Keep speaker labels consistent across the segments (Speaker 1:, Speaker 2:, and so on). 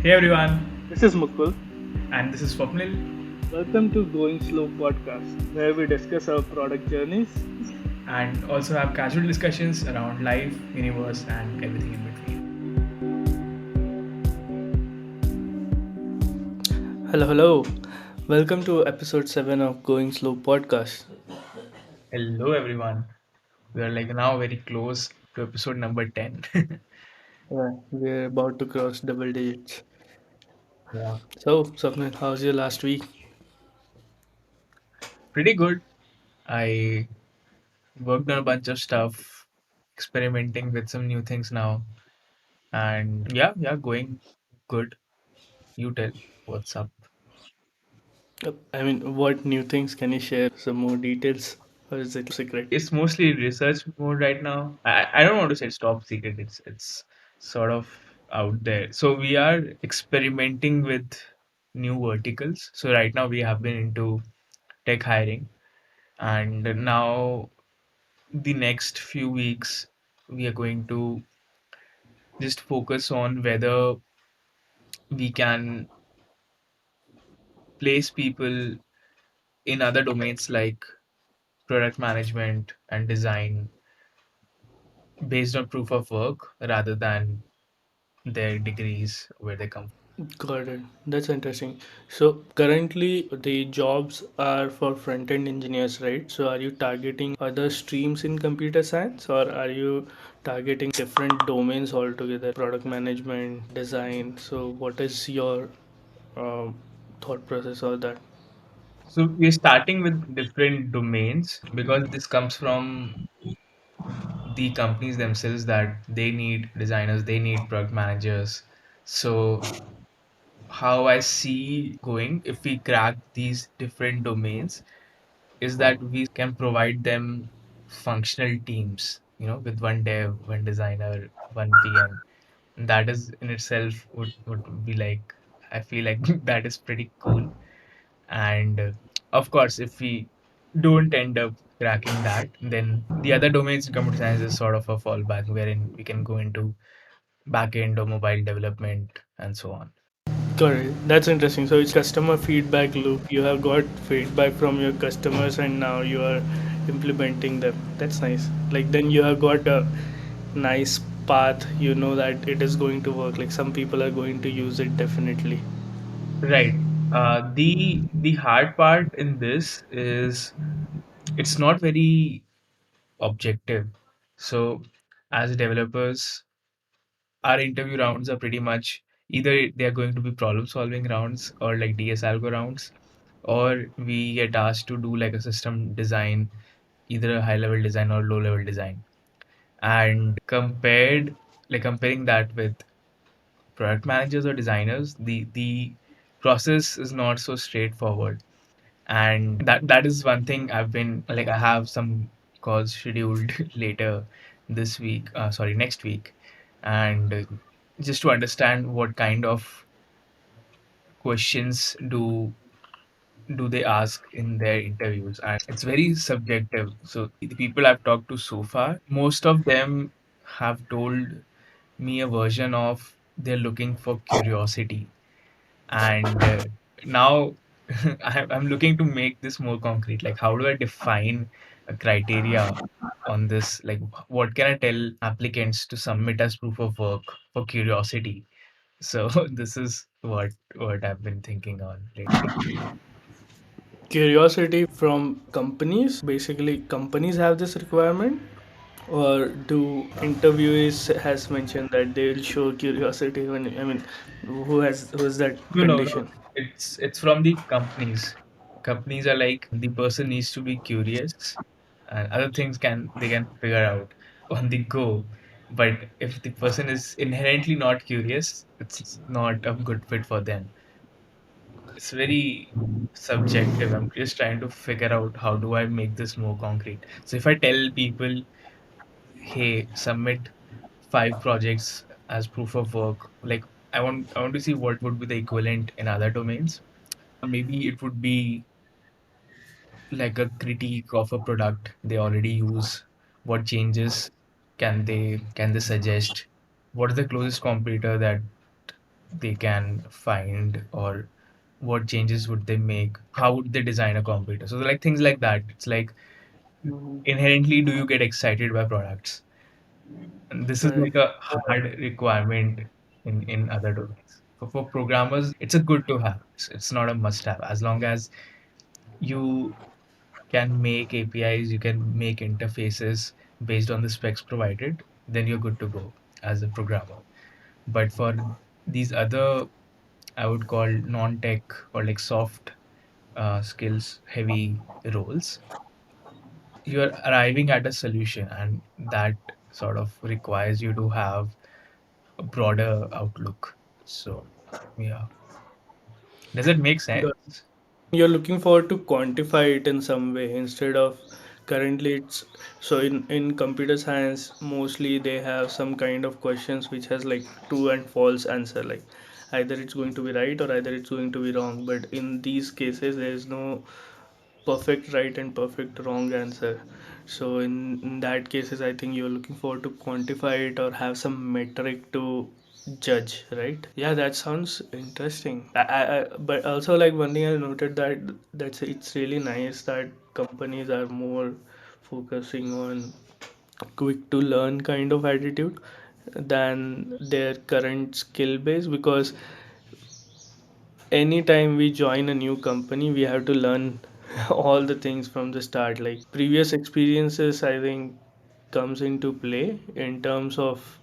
Speaker 1: Hey everyone,
Speaker 2: This is Mukul.
Speaker 1: and this is Swapnil.
Speaker 2: Welcome to Going Slow podcast, where we discuss our product journeys.
Speaker 1: And also have casual discussions around life, universe, and everything in between.
Speaker 3: Hello, hello. Welcome to episode 7 of Going Slow podcast.
Speaker 1: Hello everyone. We are like now very close to episode number 10.
Speaker 3: We're about to cross double digits.
Speaker 1: Yeah.
Speaker 3: So, Swapnil, how's your last week?
Speaker 1: Pretty good. I worked on a bunch of stuff, experimenting with some new things now. And yeah, going good. You tell what's up.
Speaker 3: What new things can you share? Some more details? Or is it secret?
Speaker 1: It's mostly research mode right now. I don't want to say it's top secret. It's sort of out there. So we are experimenting with new verticals. So right now we have been into tech hiring, and now the next few weeks we are going to just focus on whether we can place people in other domains like product management and design based on proof of work rather than their degrees where they come.
Speaker 3: Got it. That's interesting. So, currently the jobs are for front end engineers, right? So, are you targeting other streams in computer science or are you targeting different domains altogether? Product management, design. So, what is your um, thought process of that?
Speaker 1: So we're starting with different domains because this comes from the companies themselves that they need designers, they need product managers. So how I see going, if we crack these different domains, is that we can provide them functional teams, with one dev, one designer, one PM. That is in itself would be like, I feel like that is pretty cool. And of course, if we don't end up cracking that, then the other domains in computer science is sort of a fallback wherein we can go into backend or mobile development and so on.
Speaker 3: Correct. That's interesting. So it's customer feedback loop. You have got feedback from your customers and now you are implementing them. That's nice. Like then you have got a nice path. You know that it is going to work. Like some people are going to use it definitely.
Speaker 1: Right. The hard part in this is it's not very objective. So as developers, our interview rounds are pretty much either they are going to be problem solving rounds or like DS algo rounds, or we get asked to do like a system design, either a high level design or low level design. And comparing that with product managers or designers, the process is not so straightforward. And that is one thing I've been like, I have some calls scheduled later this week, sorry, next week, and just to understand what kind of questions do they ask in their interviews. And it's very subjective. So the people I've talked to so far, most of them have told me a version of they're looking for curiosity. And now I'm looking to make this more concrete. Like, how do I define a criteria on this? Like, what can I tell applicants to submit as proof of work for curiosity? So this is what I've been thinking on lately.
Speaker 3: Curiosity from companies. Basically, companies have this requirement, or do interviewees has mentioned that they will show curiosity when who has that
Speaker 1: No.
Speaker 3: condition?
Speaker 1: It's from the companies. Companies are like the person needs to be curious, and other things can figure out on the go. But if the person is inherently not curious, it's not a good fit for them. It's very subjective. I'm just trying to figure out how do I make this more concrete. So if I tell people, hey, submit 5 projects as proof of work, like I want to see what would be the equivalent in other domains. Maybe it would be like a critique of a product they already use. What changes can they suggest? What is the closest competitor that they can find, or what changes would they make, how would they design a computer. So like things like that. It's like
Speaker 3: Mhm.
Speaker 1: inherently, do you get excited by products? And this is like
Speaker 3: Correct.
Speaker 1: a hard requirement in other domains. For programmers, it's a good to have. It's not a must have. As long as you can make APIs, you can make interfaces based on the specs provided, then you're good to go as a programmer. But for these other, I would call non-tech or like soft skills heavy roles, you're arriving at a solution, and that sort of requires you to have a broader outlook. So, yeah. Does it make
Speaker 3: Got
Speaker 1: sense?
Speaker 3: You're looking forward to quantify it in some way instead of currently it's so in computer science mostly they have some kind of questions which has like true and false answer, like either it's going to be right or either it's going to be wrong, but in these cases there is no perfect right and perfect wrong answer. So in that cases I think you're looking forward to quantify it or have some metric to judge, right? Yeah, that sounds interesting. But also like one thing I noted that's it's really nice that companies are more focusing on quick to learn kind of attitude than their current skill base, because anytime we join a new company we have to learn all the things from the start. Like previous experiences I think comes into play in terms of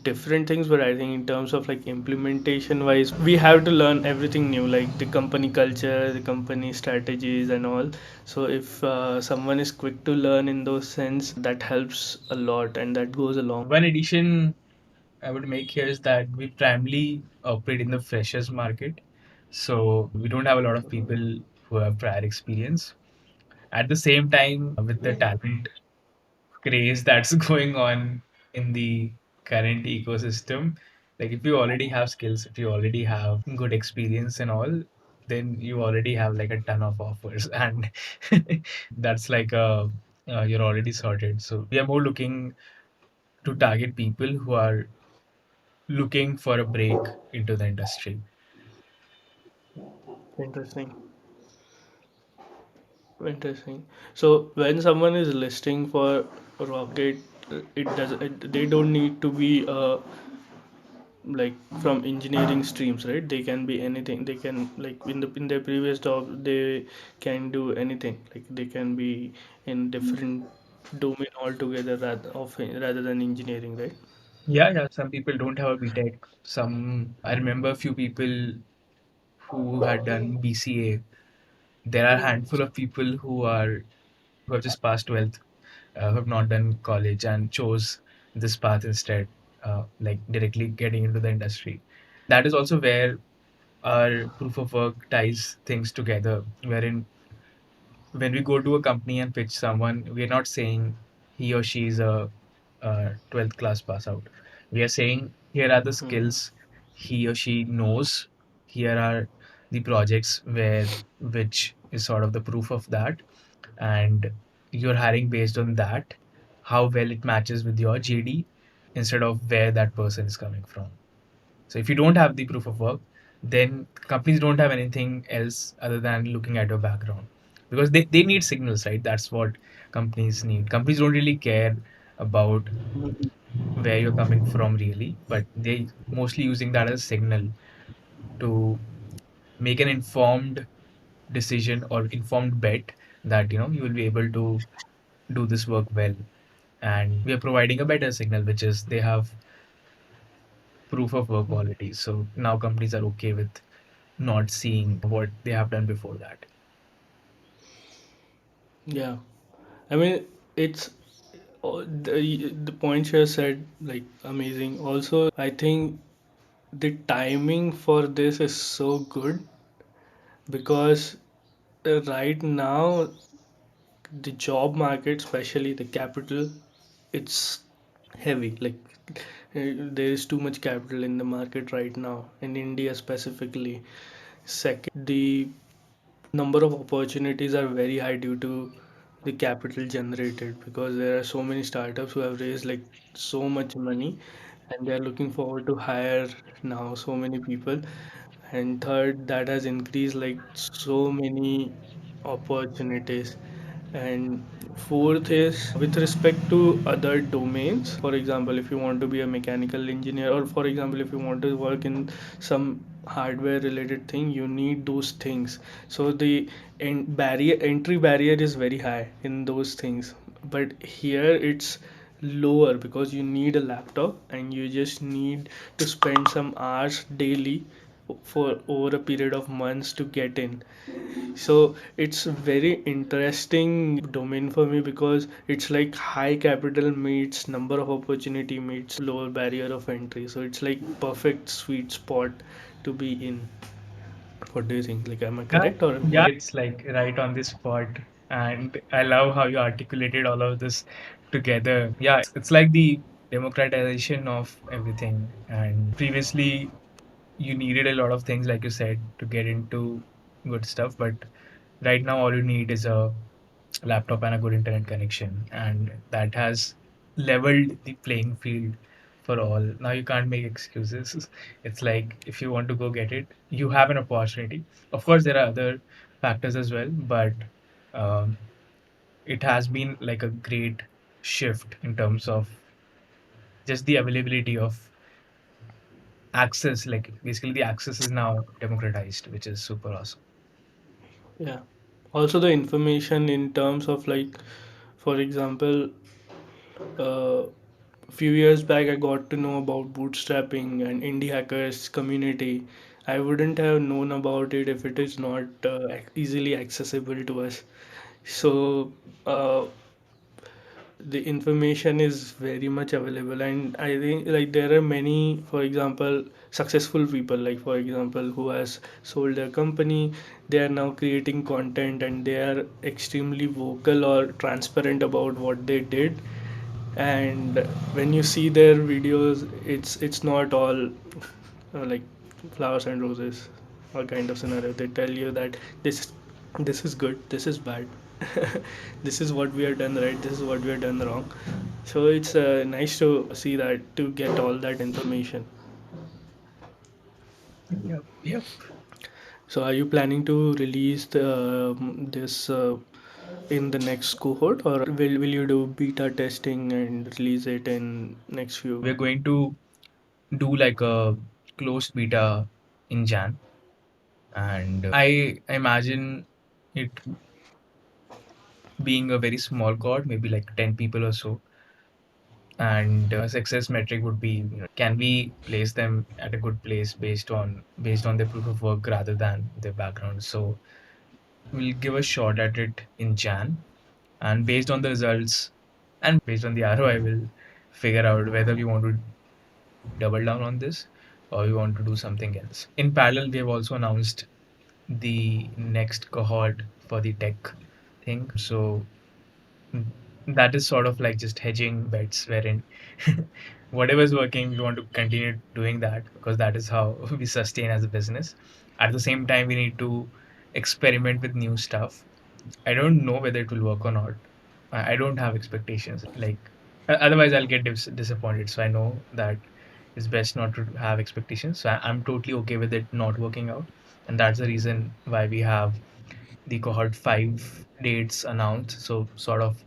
Speaker 3: different things, but I think in terms of like implementation wise we have to learn everything new, like the company culture, the company strategies and all. So if someone is quick to learn in those sense, that helps a lot and that goes a long.
Speaker 1: One addition I would make here is that we primarily operate in the freshers market. So we don't have a lot of people who have prior experience. At the same time, with the talent craze that's going on in the current ecosystem, like if you already have skills, if you already have good experience and all, then you already have like a ton of offers, and that's like you're already sorted. So we are more looking to target people who are looking for a break into the industry.
Speaker 3: Interesting. Interesting. So when someone is listing for Rocket, they don't need to be like from engineering streams, right? They can be anything. They can like in their previous job they can do anything. Like they can be in different domain altogether rather than engineering, right?
Speaker 1: Yeah, yeah. Some people don't have a BTech. Some I remember a few people who had done BCA. There are a handful of people who have just passed 12th, who have not done college and chose this path instead, like directly getting into the industry. That is also where our proof of work ties things together, wherein when we go to a company and pitch someone, we are not saying he or she is a 12th class pass out. We are saying here are the
Speaker 3: Hmm.
Speaker 1: skills he or she knows. Here are the projects which is sort of the proof of that, and you're hiring based on that, how well it matches with your JD instead of where that person is coming from. So if you don't have the proof of work, then companies don't have anything else other than looking at your background, because they need signals, right? That's what companies need. Companies don't really care about where you're coming from really, but they mostly using that as a signal to make an informed decision or informed bet that you will be able to do this work well. And we are providing a better signal, which is they have proof of work quality. So now companies are okay with not seeing what they have done before that.
Speaker 3: Yeah, I mean it's the points you said like amazing. Also, I think the timing for this is so good because right now the job market, especially the capital, it's heavy. Like there is too much capital in the market right now in India specifically. Second, the number of opportunities are very high due to the capital generated because there are so many startups who have raised like so much money, and they are looking forward to hire now so many people. And third, that has increased like so many opportunities. And fourth is with respect to other domains. For example, if you want to be a mechanical engineer, or for example, if you want to work in some hardware related thing, you need those things. So the entry barrier is very high in those things. But here it's lower because you need a laptop and you just need to spend some hours daily for over a period of months to get in. So it's very interesting domain for me because it's like high capital meets number of opportunity meets lower barrier of entry. So it's like perfect sweet spot to be in. What do you think? Like, am I
Speaker 1: Yeah,
Speaker 3: correct or
Speaker 1: yeah,
Speaker 3: what?
Speaker 1: it's like right on the spot. And I love how you articulated all of this together. Yeah, it's like the democratization of everything. And previously, you needed a lot of things, like you said, to get into good stuff. But right now, all you need is a laptop and a good internet connection. And that has leveled the playing field for all. Now you can't make excuses. It's like if you want to go get it, you have an opportunity. Of course, there are other factors as well, but um, it has been like a great shift in terms of just the availability of access. Like basically, the access is now democratized, which is super awesome.
Speaker 3: Yeah. Also, the information in terms of like, for example, a few years back, I got to know about bootstrapping and indie hackers community. I wouldn't have known about it if it is not easily accessible to us. So, uh, the information is very much available, and I think like there are many, for example, successful people, like for example, who has sold their company. They are now creating content and they are extremely vocal or transparent about what they did. And when you see their videos, it's not all like flowers and roses or kind of scenario. They tell you that this is good, this is bad, this is what we have done right, this is what we have done wrong. So it's nice to see that, to get all that information.
Speaker 1: Yep, yep.
Speaker 3: So are you planning to release this in the next cohort, or will you do beta testing and release it in next few?
Speaker 1: We're going to do like a closed beta in Jan, and I imagine it being a very small cohort, maybe like 10 people or so. And success metric would be, can we place them at a good place based on their proof of work rather than their background. So we'll give a shot at it in Jan, and based on the results and based on the ROI, we'll figure out whether we want to double down on this or we want to do something else. In parallel, we have also announced the next cohort for the tech thing. So mm, that is sort of like just hedging bets, wherein whatever's working, we want to continue doing that because that is how we sustain as a business. At the same time, we need to experiment with new stuff. I don't know whether it will work or not. I don't have expectations. Like otherwise, I'll get disappointed. So I know that it's best not to have expectations. So I'm totally okay with it not working out, and that's the reason why we have the cohort 5 dates announced. So sort of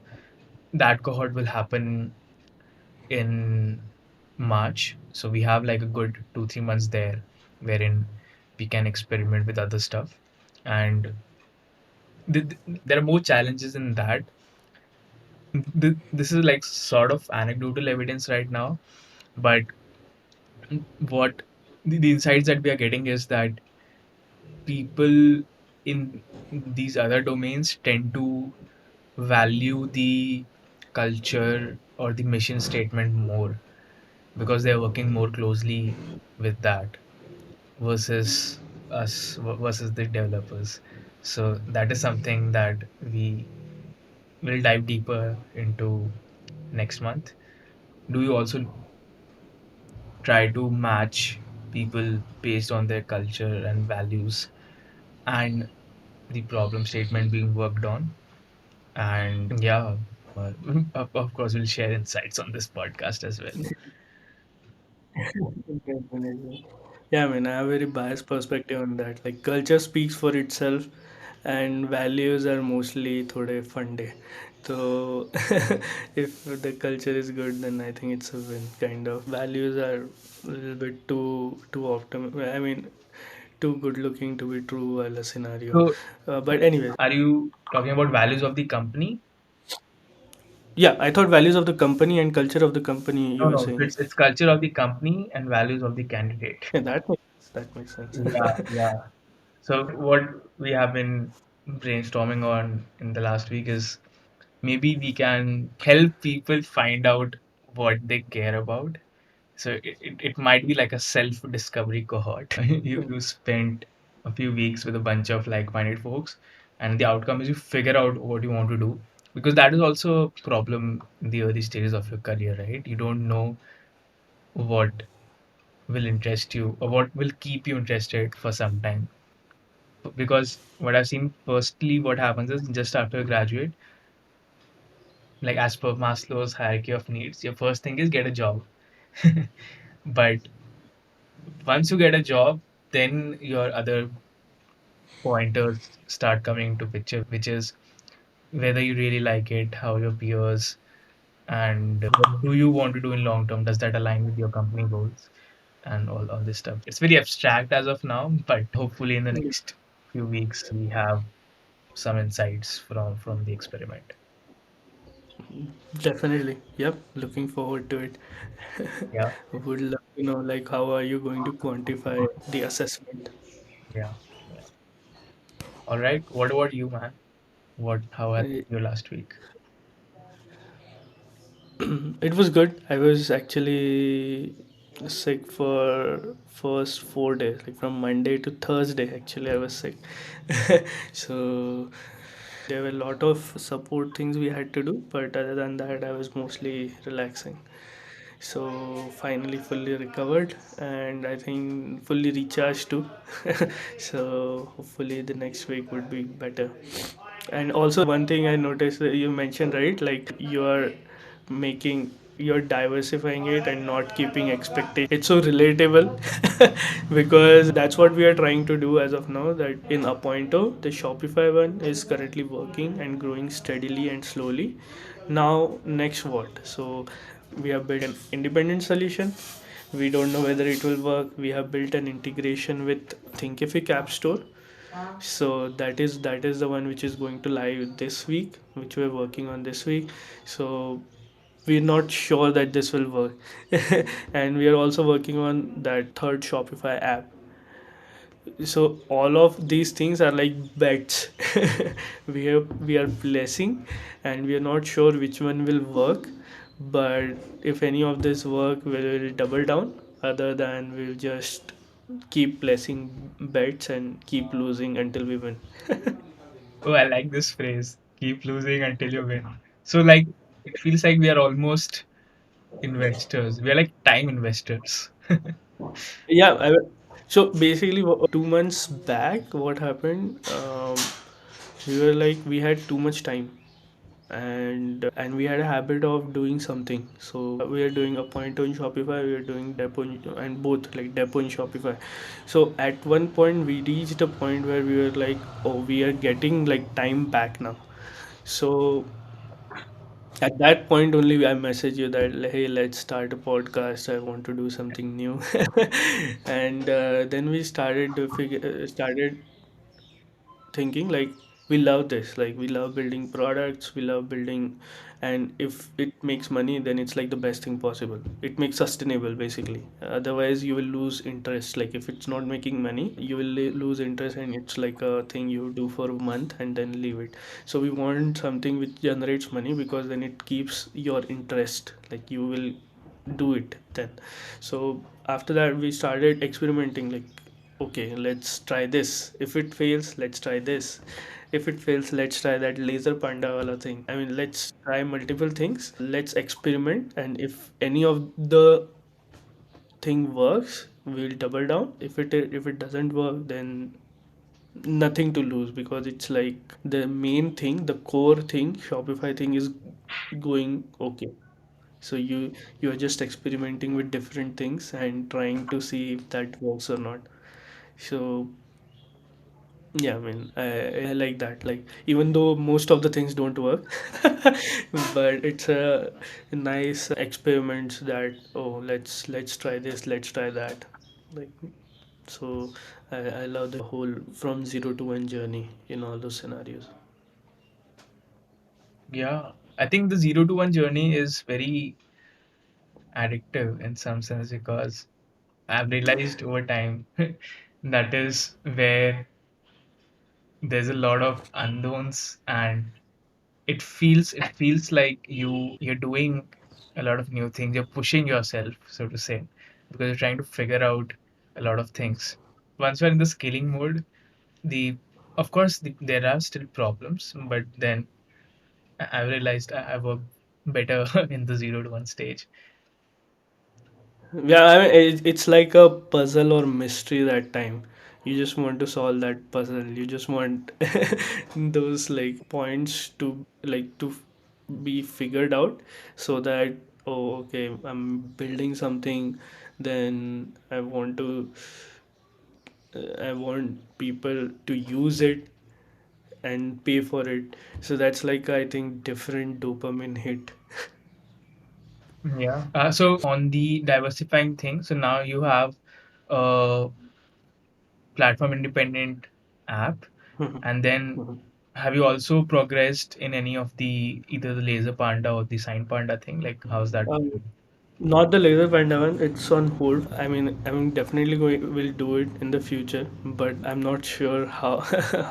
Speaker 1: that cohort will happen in March. So we have like a good 2-3 months there, wherein we can experiment with other stuff. And there are more challenges in that. This is like sort of anecdotal evidence right now, but what the insights that we are getting is that people in these other domains tend to value the culture or the mission statement more because they're working more closely with that versus versus the developers. So that is something that we will dive deeper into next month. Do you also try to match people based on their culture and values and the problem statement being worked on? And yeah, of course, we'll share insights on this podcast as well.
Speaker 3: Definitely. Yeah, I mean, I have a very biased perspective on that. Like, culture speaks for itself, and values are mostly thode funde. So, if the culture is good, then I think it's a win. Kind of values are a little bit too optim. I mean, too good looking to be true while a scenario.
Speaker 1: So,
Speaker 3: But anyways,
Speaker 1: are you talking about values of the company?
Speaker 3: yeah, I thought values of the company and culture of the company you
Speaker 1: No,
Speaker 3: were
Speaker 1: no.
Speaker 3: saying.
Speaker 1: It's culture of the company and values of the candidate.
Speaker 3: Yeah, that makes sense.
Speaker 1: Yeah, yeah. So what we have been brainstorming on in the last week is maybe we can help people find out what they care about. So it might be like a self-discovery cohort. You spent a few weeks with a bunch of like-minded folks, and the outcome is you figure out what you want to do. Because that is also a problem in the early stages of your career, right? You don't know what will interest you or what will keep you interested for some time. Because what I've seen personally, what happens is just after you graduate, like as per Maslow's hierarchy of needs, your first thing is get a job. But once you get a job, then your other pointers start coming into picture, which is whether you really like it, how your peers, and what do you want to do in long term? Does that align with your company goals and all this stuff? It's very abstract as of now, but hopefully in the next few weeks we have some insights from the experiment.
Speaker 3: Definitely. Yep. Looking forward to it.
Speaker 1: Yeah,
Speaker 3: Would love to know, like, how are you going to quantify the assessment?
Speaker 1: yeah, yeah. All right. What about you, man? How has
Speaker 3: Uh,
Speaker 1: your last week?
Speaker 3: It was good. I was actually sick for first 4 days, like from Monday to Thursday. Actually, I was sick. So there were a lot of support things we had to do, but other than that, I was mostly relaxing. So finally fully recovered, and I think fully recharged too. So hopefully the next week would be better. And also one thing I noticed that you mentioned, right, like you're diversifying it and not keeping expectations. It's so relatable because that's what we are trying to do as of now. That in Appointo, the Shopify one is currently working and growing steadily and slowly. Now, next what? So, we have built an independent solution. We don't know whether it will work. We have built an integration with Thinkific App Store. So that is the one which is going to live this week, which we're working on this week. So we're not sure that this will work, and we are also working on that third Shopify app. So all of these things are like bets. We are blessing, and we are not sure which one will work. But if any of this work, we will double down. Other than we'll just keep placing bets and keep losing until we win.
Speaker 1: Oh, I like this phrase. Keep losing until you win. So, like, it feels like we are almost investors. We are like time investors.
Speaker 3: Yeah, so basically, 2 months back, what happened? We were like, we had too much time, and we had a habit of doing something. So we are doing a point on Shopify, we are doing depot and both like depot and Shopify. So at one point, we reached a point where we were like, oh, we are getting like time back now. So at that point only I message you that like, hey, let's start a podcast. I want to do something new, and then we started thinking like we love this, like we love building products, we love building, and if it makes money, then it's like the best thing possible. It makes sustainable basically. Otherwise you will lose interest. Like if it's not making money, you will lose interest, and it's like a thing you do for a month and then leave it. So we want something which generates money, because then it keeps your interest, like you will do it then. So after that we started experimenting, like okay, let's try this. If it fails, let's try this. If it fails, let's try that laser panda wala thing. I mean, let's try multiple things. Let's experiment, and if any of the thing works, we'll double down. If it doesn't work, then nothing to lose, because it's like the main thing, the core thing, Shopify thing is going okay. So you are just experimenting with different things and trying to see if that works or not. So yeah, I mean, I like that. Like, even though most of the things don't work, but it's a nice experiments that, oh, let's try this, let's try that. Like, so I love the whole from zero to one journey in all those scenarios.
Speaker 1: Yeah, I think the 0 to 1 journey is very addictive in some sense because I've realized over time that is where there's a lot of unknowns, and it feels like you're doing a lot of new things. You're pushing yourself, so to say, because you're trying to figure out a lot of things. Once you're in the scaling mode, the of course there are still problems, but then I realized I work better in the 0 to 1 stage.
Speaker 3: Yeah, I mean, it's like a puzzle or mystery that time. You just want to solve that puzzle. You just want those like points to be figured out so that, oh, okay, I'm building something, then I want people to use it and pay for it. So that's like, I think, different dopamine hit.
Speaker 1: Yeah. So on the diversifying thing, so now you have a platform independent app, and then have you also progressed in any of the either the laser panda or the sign panda thing? Like how's that
Speaker 3: Um,
Speaker 1: going?
Speaker 3: Not the laser panda one. It's on hold. I mean, definitely going will do it in the future, but I'm not sure how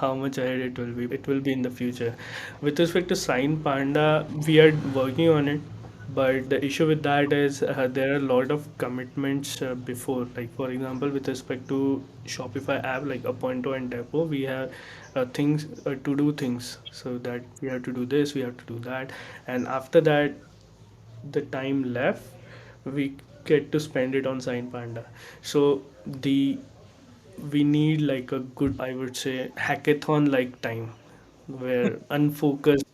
Speaker 3: how much ahead it will be. But it will be in the future. With respect to Sign Panda, we are working on it, but the issue with that is there are a lot of commitments before. Like, for example, with respect to Shopify app, like Appointo and Depot, we have things to do things. So that we have to do this, we have to do that, and after that the time left we get to spend it on Sign Panda. So the we need like a good, I would say, hackathon like time where unfocused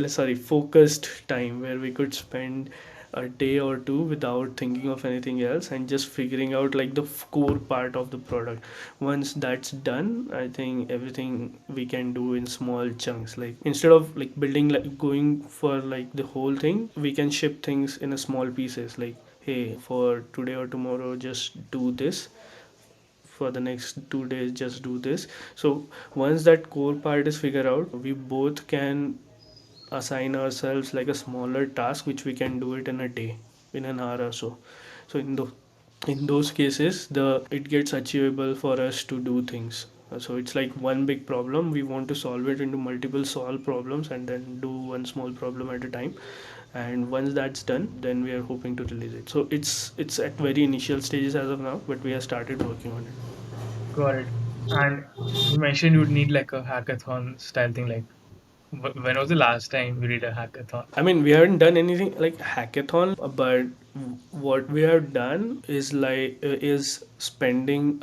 Speaker 3: sorry, focused time where we could spend a day or two without thinking of anything else and just figuring out like the core part of the product. Once that's done, I think everything we can do in small chunks. Like, instead of like building, like going for like the whole thing, we can ship things in a small pieces. Like, hey, for today or tomorrow, just do this. For the next 2 days, just do this. So once that core part is figured out, we both can assign ourselves like a smaller task which we can do it in a day, in an hour or so. So in those cases, the it gets achievable for us to do things. So it's like one big problem, we want to solve it into multiple solve problems and then do one small problem at a time. And once that's done, then we are hoping to release it. So it's at very initial stages as of now, but we have started working on it.
Speaker 1: Got it. And you mentioned you'd need like a hackathon style thing. Like when was the last time you did a hackathon?
Speaker 3: I mean, we haven't done anything like hackathon, but what we have done is is spending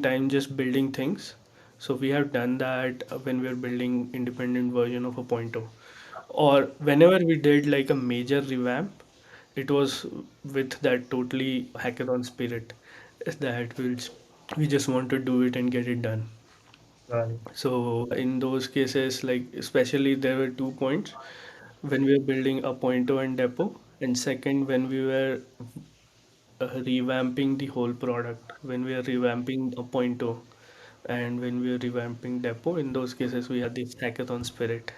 Speaker 3: time just building things. So we have done that when we were building independent version of a pointer, or whenever we did like a major revamp, it was with that totally hackathon spirit that we just want to do it and get it done.
Speaker 1: Got it.
Speaker 3: So in those cases, like especially there were 2 points when we were building a pointer and depot, and second when we were revamping the whole product. When we are revamping a pointer and when we are revamping depot, in those cases we had this hackathon spirit.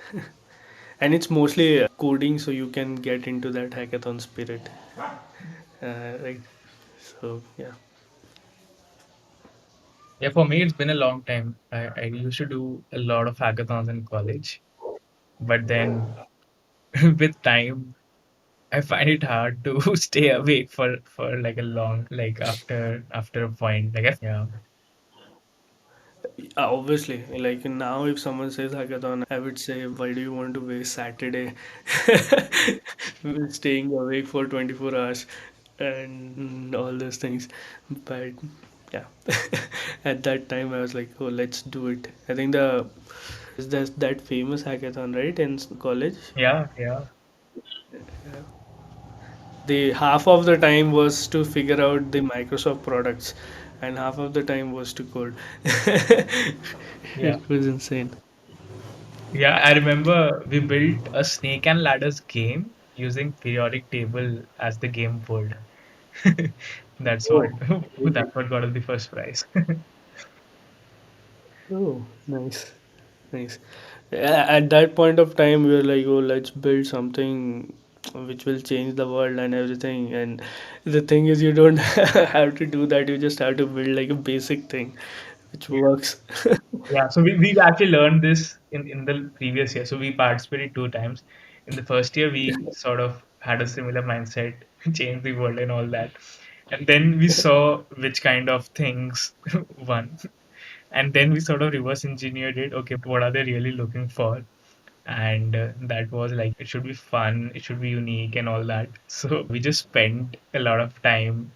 Speaker 3: And it's mostly coding, so you can get into that hackathon spirit. Right. So yeah.
Speaker 1: Yeah, for me it's been a long time. I used to do a lot of hackathons in college, but then with time I find it hard to stay awake for like a long like after a point. Like yeah.
Speaker 3: Obviously, like now, if someone says hackathon, I would say, why do you want to waste Saturday staying awake for 24 hours and all those things? But yeah, at that time, I was like, oh, let's do it. I think there's that famous hackathon, right, in college.
Speaker 1: Yeah, yeah.
Speaker 3: The half of the time was to figure out the Microsoft products, and half of the time was to code.
Speaker 1: Yeah.
Speaker 3: It was insane.
Speaker 1: Yeah, I remember we built a snake and ladders game using periodic table as the game board. That's what
Speaker 3: Oh, really?
Speaker 1: that's what got us the first prize.
Speaker 3: Oh, nice, nice. At that point of time, we were like, "Oh, let's build something which will change the world and everything." And the thing is, you don't have to do that. You just have to build like a basic thing which works.
Speaker 1: Yeah, so we actually learned this in the previous year. So we participated two times. In the first year, we sort of had a similar mindset, change the world and all that. And then we saw which kind of things won. And then we sort of reverse engineered it. Okay, what are they really looking for? And that was like, it should be fun, it should be unique, and all that. So we just spent a lot of time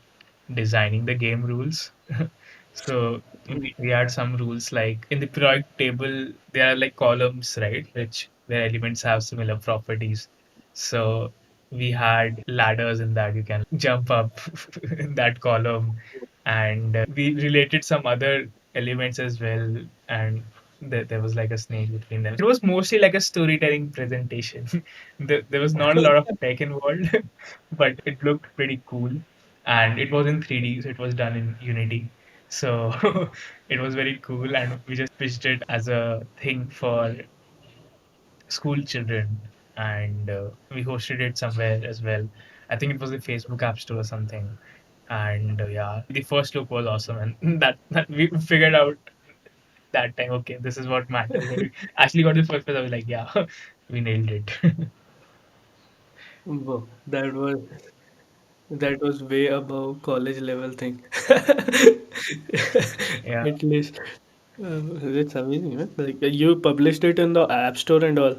Speaker 1: designing the game rules. So we had some rules like in the periodic table, there are like columns, right? Which where elements have similar properties. So we had ladders in that you can jump up in that column, and we related some other elements as well, and there was like a snake between them. It was mostly like a storytelling presentation. There was not a lot of tech involved, but it looked pretty cool, and it was in 3D, so it was done in Unity. So it was very cool, and we just pitched it as a thing for school children, and we hosted it somewhere as well. I think it was the Facebook App Store or something. And yeah, the first look was awesome, and that we figured out that time. Okay, this is what matters. When we actually got the first prize, I was like, yeah, we nailed it.
Speaker 3: Wow, that was way above college level thing.
Speaker 1: Yeah.
Speaker 3: At least it's amazing, man. Like you published it in the App Store and all.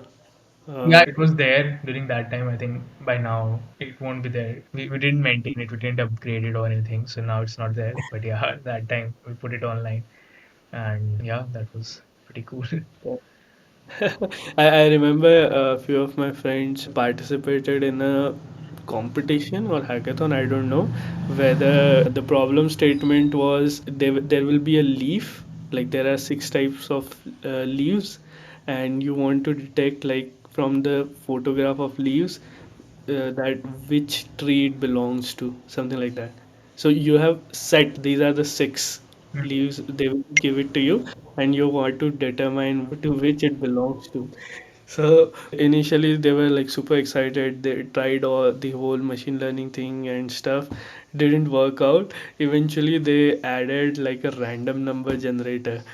Speaker 1: Yeah,
Speaker 3: Uh,
Speaker 1: it was there during that time. I think by now it won't be there. We didn't maintain it, we didn't upgrade it or anything. So now it's not there. But yeah, that time we put it online. And yeah, that was pretty cool.
Speaker 3: I remember a few of my friends participated in a competition or hackathon, I don't know, whether the problem statement was there will be a leaf, like there are six types of leaves, and you want to detect, like, from the photograph of leaves, that which tree it belongs to, something like that. So you have set these are the six leaves, they will give it to you, and you want to determine to which it belongs to. So initially they were like super excited. They tried all the whole machine learning thing and stuff. Didn't work out. Eventually they added like a random number generator.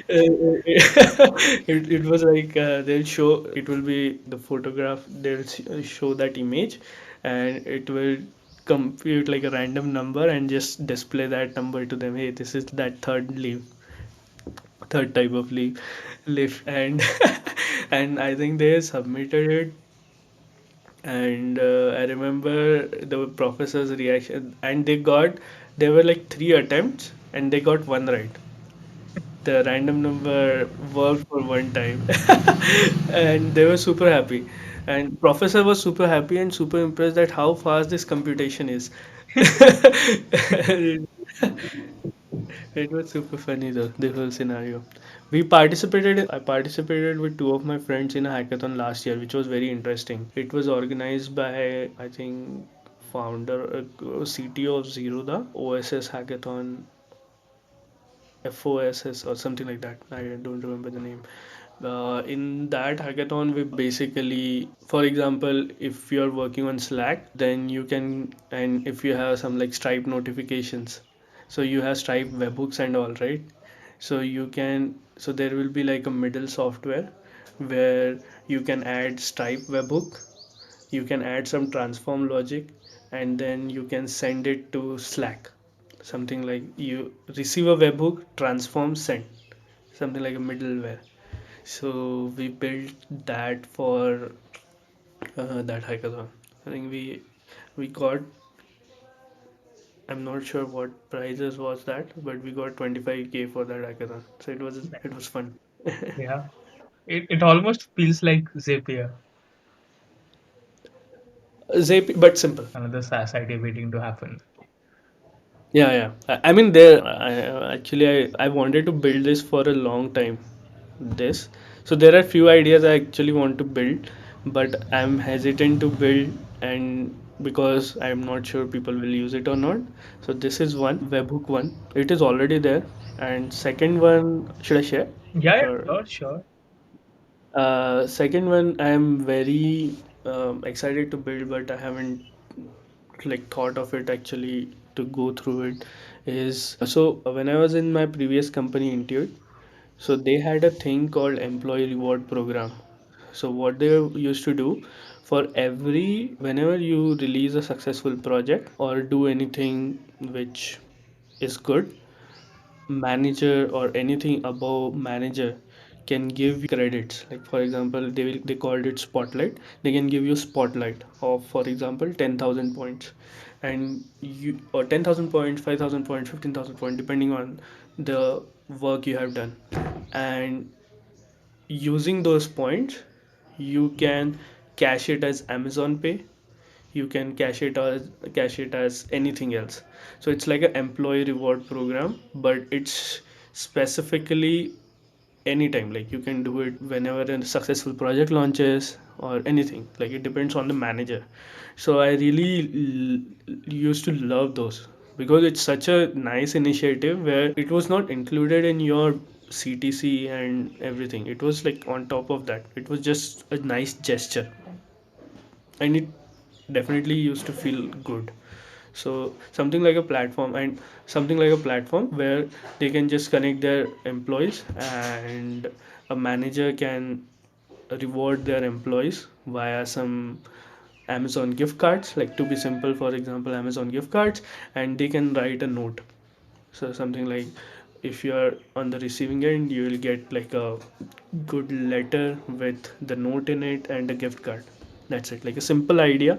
Speaker 3: It was like they'll show it will be the photograph, they'll show that image, and it will compute like a random number and just display that number to them. Hey, this is that third type of leaf. And and I think they submitted it, and I remember the professor's reaction, and there were like three attempts and they got one right. The random number worked for one time. And they were super happy, and professor was super happy and super impressed that how fast this computation is. It was super funny though, the whole scenario. I participated with two of my friends in a hackathon last year, which was very interesting. It was organized by, I think, CTO of Zerodha, OSS hackathon, FOSS or something like that. I don't remember the name. In that hackathon, we basically, for example, if you're working on Slack, then you can, and if you have some like Stripe notifications, so you have Stripe webhooks and all, right? So there will be like a middle software where you can add Stripe webhook, you can add some transform logic, and then you can send it to Slack. Something like you receive a webhook, transform, send, something like a middleware. So we built that for that hackathon. I think we got, I'm not sure what prizes was that, but we got 25K for that hackathon. So it was fun.
Speaker 1: Yeah. It almost feels like Zapier.
Speaker 3: Zapier, but simple.
Speaker 1: Another society waiting to happen.
Speaker 3: Yeah, yeah. I mean, there. Actually, I wanted to build this for a long time. This. So there are few ideas I actually want to build, but I'm hesitant to build, and because I'm not sure people will use it or not. So this is one webhook one. It is already there, and second one, should I share?
Speaker 1: Yeah, yeah,
Speaker 3: Or
Speaker 1: sure, sure.
Speaker 3: second one, I'm very excited to build, but I haven't like thought of it actually to go through it. Is when I was in my previous company, Intuit, so they had a thing called employee reward program. So what they used to do, for every whenever you release a successful project or do anything which is good, manager or anything above manager can give you credits. Like for example, they called it spotlight. They can give you spotlight of, for example, 10,000 points, and you or 10,000 points, 5,000 points, 15,000 points, depending on the work you have done. And using those points, you can cash it as Amazon Pay. You can cash it as anything else. So it's like an employee reward program, but it's specifically anytime. Like you can do it whenever a successful project launches or anything. Like it depends on the manager. So I really used to love those because it's such a nice initiative where it was not included in your CTC and everything. It was like on top of that. It was just a nice gesture, and it definitely used to feel good. So something like a platform where they can just connect their employees, and a manager can reward their employees via some Amazon gift cards, like to be simple, for example, Amazon gift cards, and they can write a note. So something like, if you are on the receiving end, you will get like a good letter with the note in it and a gift card. That's it, like a simple idea,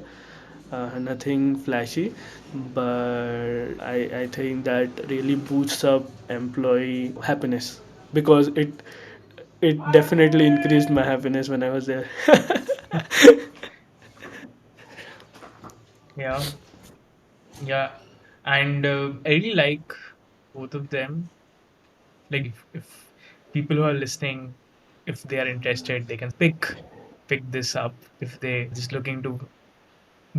Speaker 3: nothing flashy, but I think that really boosts up employee happiness, because it definitely increased my happiness when I was there.
Speaker 1: Yeah, yeah. And I really like both of them. Like if people who are listening, if they are interested, they can pick this up if they just looking to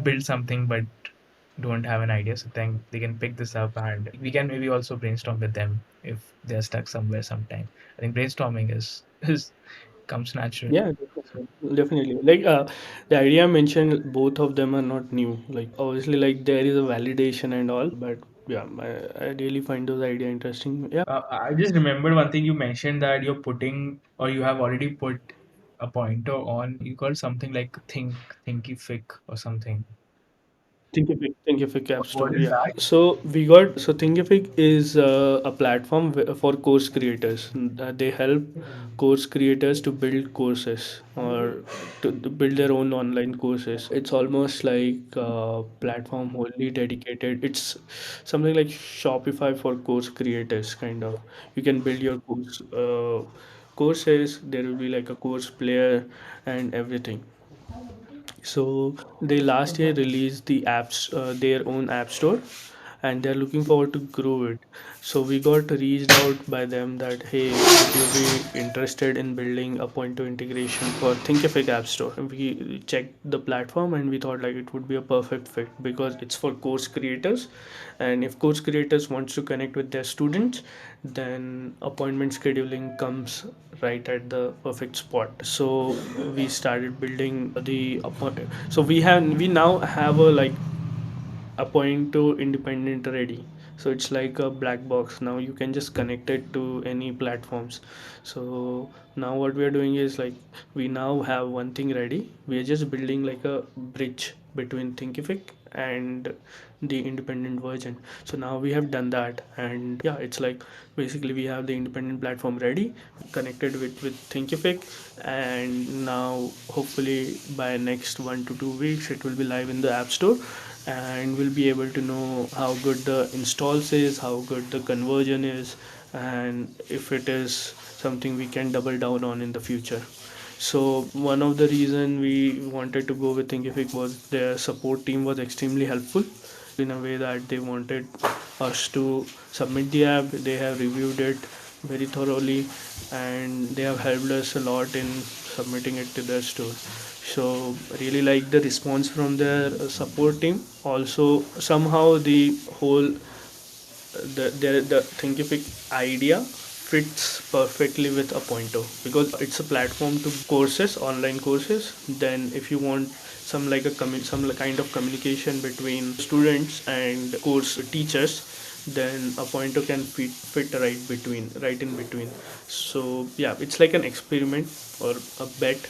Speaker 1: build something but don't have an idea. So then they can pick this up and we can maybe also brainstorm with them if they're stuck somewhere sometime. I think brainstorming is comes natural.
Speaker 3: Yeah, definitely. Definitely. Like the idea I mentioned, both of them are not new. Like obviously, like there is a validation and all, but yeah, I really find those idea interesting. Yeah,
Speaker 1: I just remembered one thing you mentioned that you're putting or you have already put a pointer on. You called something like Thinkific or something.
Speaker 3: Thinkific App
Speaker 1: What
Speaker 3: Store.
Speaker 1: is
Speaker 3: Yeah.
Speaker 1: that?
Speaker 3: So Thinkific is a platform for course creators. They help course creators to build courses or to build their own online courses. It's almost like a platform wholly dedicated. It's something like Shopify for course creators, kind of. You can build your courses. There will be like a course player and everything. So they last year released their own app store, and they're looking forward to grow it. So we got reached out by them that, hey, would you be interested in building a point to integration for Thinkific App Store? And we checked the platform and we thought like it would be a perfect fit because it's for course creators, and if course creators wants to connect with their students, then appointment scheduling comes right at the perfect spot. So we started building the appointment. So we now have a like appoint to independent ready. So it's like a black box. Now you can just connect it to any platforms. So now what we are doing is like, we now have one thing ready. We are just building like a bridge between Thinkific and the independent version. So now we have done that, and yeah, it's like basically we have the independent platform ready, connected with Thinkific, and now hopefully by next 1 to 2 weeks it will be live in the App Store, and we'll be able to know how good the installs is, how good the conversion is, and if it is something we can double down on in the future. So one of the reason we wanted to go with Thinkific was their support team was extremely helpful in a way that they wanted us to submit the app. They have reviewed it very thoroughly, and they have helped us a lot in submitting it to their store. So really like the response from their support team. Also somehow the whole the Thinkific idea fits perfectly with a pointer because it's a platform to courses, online courses. Then if you want some like a some kind of communication between students and course teachers, then a pointer can fit right in between. So yeah, it's like an experiment or a bet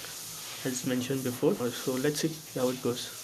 Speaker 3: as mentioned before. So let's see how it goes.